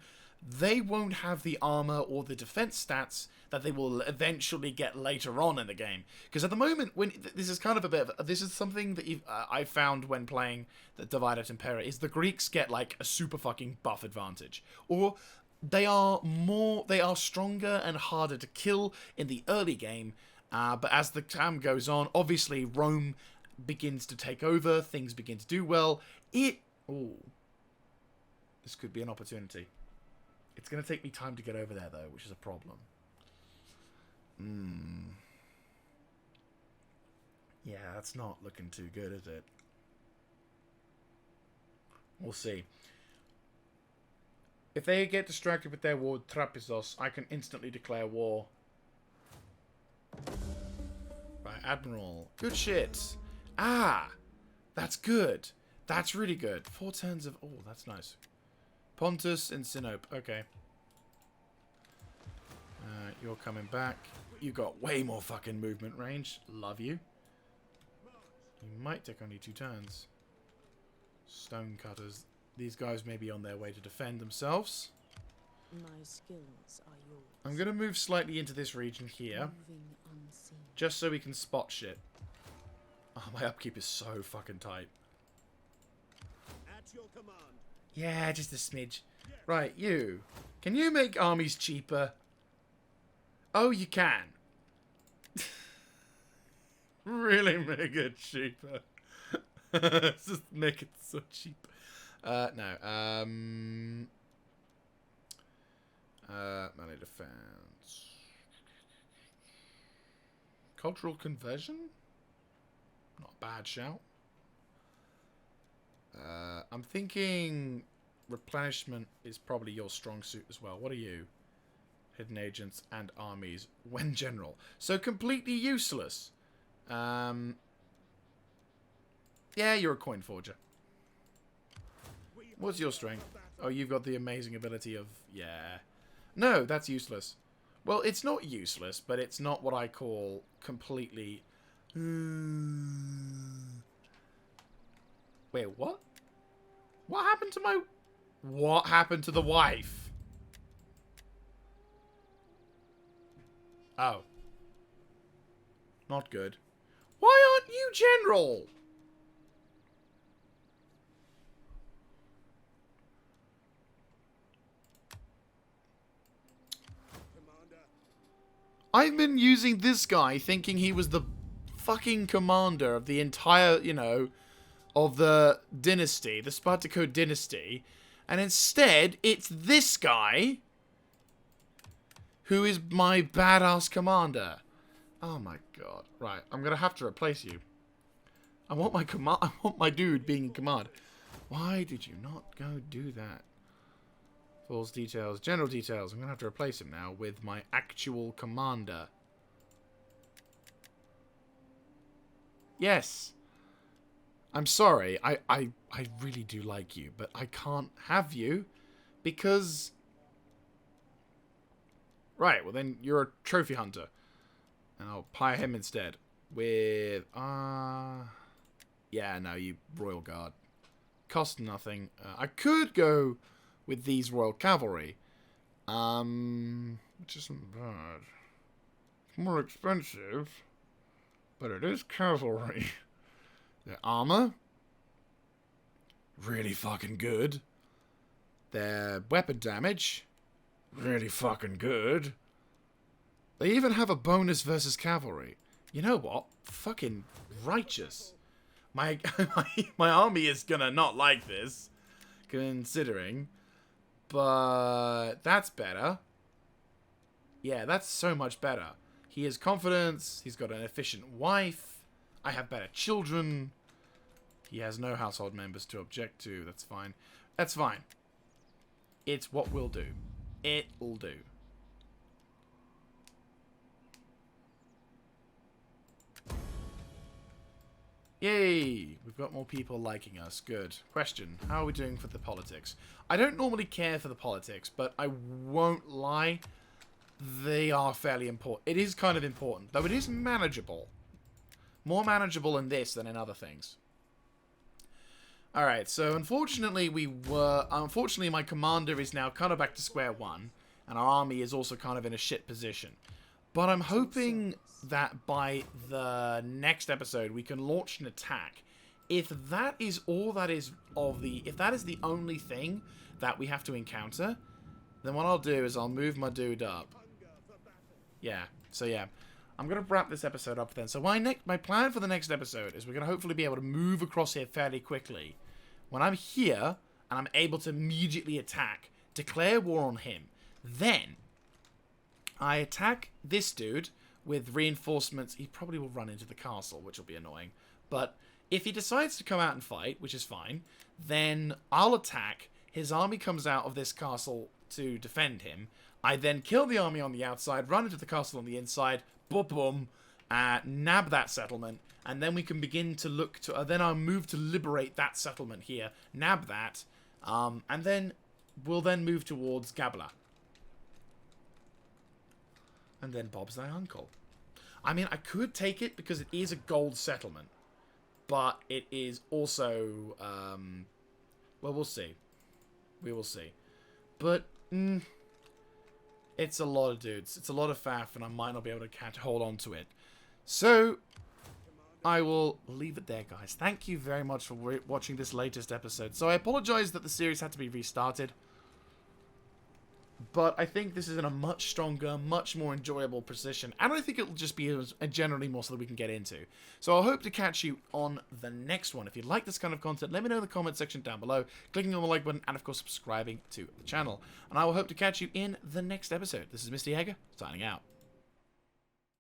they won't have the armor or the defense stats that they will eventually get later on in the game. Because at the moment, when this is kind of a bit of... This is something that I found when playing the Divided Impera, is the Greeks get like a super fucking buff advantage. Or... They are stronger and harder to kill in the early game, but as the time goes on, obviously Rome begins to take over, things begin to do well. This could be an opportunity. It's going to take me time to get over there, though, which is a problem. Yeah, that's not looking too good, is it? We'll see. If they get distracted with their war with Trapezoos, I can instantly declare war. Right, Admiral. Good shit. Ah! That's good. That's really good. 4 turns of... Oh, that's nice. Pontus and Sinope. Okay. You're coming back. You got way more fucking movement range. Love you. You might take only 2 turns. Stonecutters. These guys may be on their way to defend themselves. My skills are yours. I'm going to move slightly into this region here. Just so we can spot shit. Oh, my upkeep is so fucking tight. At your command. Yeah, just a smidge. Right, you. Can you make armies cheaper? Oh, you can. Really make it cheaper. Just make it so cheap. No. Melee defense. Cultural conversion? Not a bad shout. I'm thinking replenishment is probably your strong suit as well. What are you? Hidden agents and armies when general. So completely useless. Yeah, you're a coin forger. What's your strength? Oh, you've got the amazing ability of... Yeah. No, that's useless. Well, it's not useless, but it's not what I call completely... Wait, what? What happened to my... What happened to the wife? Oh. Not good. Why aren't you general? I've been using this guy thinking he was the fucking commander of the entire, you know, of the dynasty, the Spartaco dynasty. And instead, it's this guy who is my badass commander. Oh my god. Right, I'm gonna have to replace you. I want my dude being in command. Why did you not go do that? False details, general details. I'm gonna have to replace him now with my actual commander. Yes. I'm sorry. I really do like you, but I can't have you because... Right, well then you're a trophy hunter. And I'll hire him instead. With... Yeah, no, you Royal Guard. Cost nothing. I could go with these Royal Cavalry. Which isn't bad. It's more expensive. But it is cavalry. Their armor. Really fucking good. Their weapon damage. Really fucking good. They even have a bonus versus cavalry. You know what? Fucking righteous. My army is gonna not like this. Considering. But that's better. Yeah, that's so much better. He has confidence. He's got an efficient wife. I have better children. He has no household members to object to. That's fine. That's fine. It's what we'll do. It'll do. Yay! We've got more people liking us. Good. Question. How are we doing for the politics? I don't normally care for the politics, but I won't lie. They are fairly important. It is kind of important, though it is manageable. More manageable in this than in other things. Alright, so unfortunately my commander is now kind of back to square one, and our army is also kind of in a shit position. But I'm hoping that by the next episode we can launch an attack. If that is all that is if that is the only thing that we have to encounter, then what I'll do is I'll move my dude up. Yeah, so yeah. I'm going to wrap this episode up then. So my plan for the next episode is we're going to hopefully be able to move across here fairly quickly. When I'm here, and I'm able to immediately attack, declare war on him, then I attack this dude with reinforcements. He probably will run into the castle, which will be annoying. But if he decides to come out and fight, which is fine, then I'll attack. His army comes out of this castle to defend him. I then kill the army on the outside, run into the castle on the inside, boom, boom, nab that settlement, and then we can begin to look to... then I'll move to liberate that settlement here, nab that, and then we'll then move towards Gabla. And then Bob's thy uncle. I mean, I could take it because it is a gold settlement, but it is also... well, we'll see. We will see. But... it's a lot of dudes. It's a lot of faff, and I might not be able to hold on to it. So, I will leave it there, guys. Thank you very much for watching this latest episode. So, I apologize that the series had to be restarted. But I think this is in a much stronger, much more enjoyable position. And I think it'll just be generally more so that we can get into. So I hope to catch you on the next one. If you like this kind of content, let me know in the comment section down below. Clicking on the like button and, of course, subscribing to the channel. And I will hope to catch you in the next episode. This is Mr. Jaeger, signing out.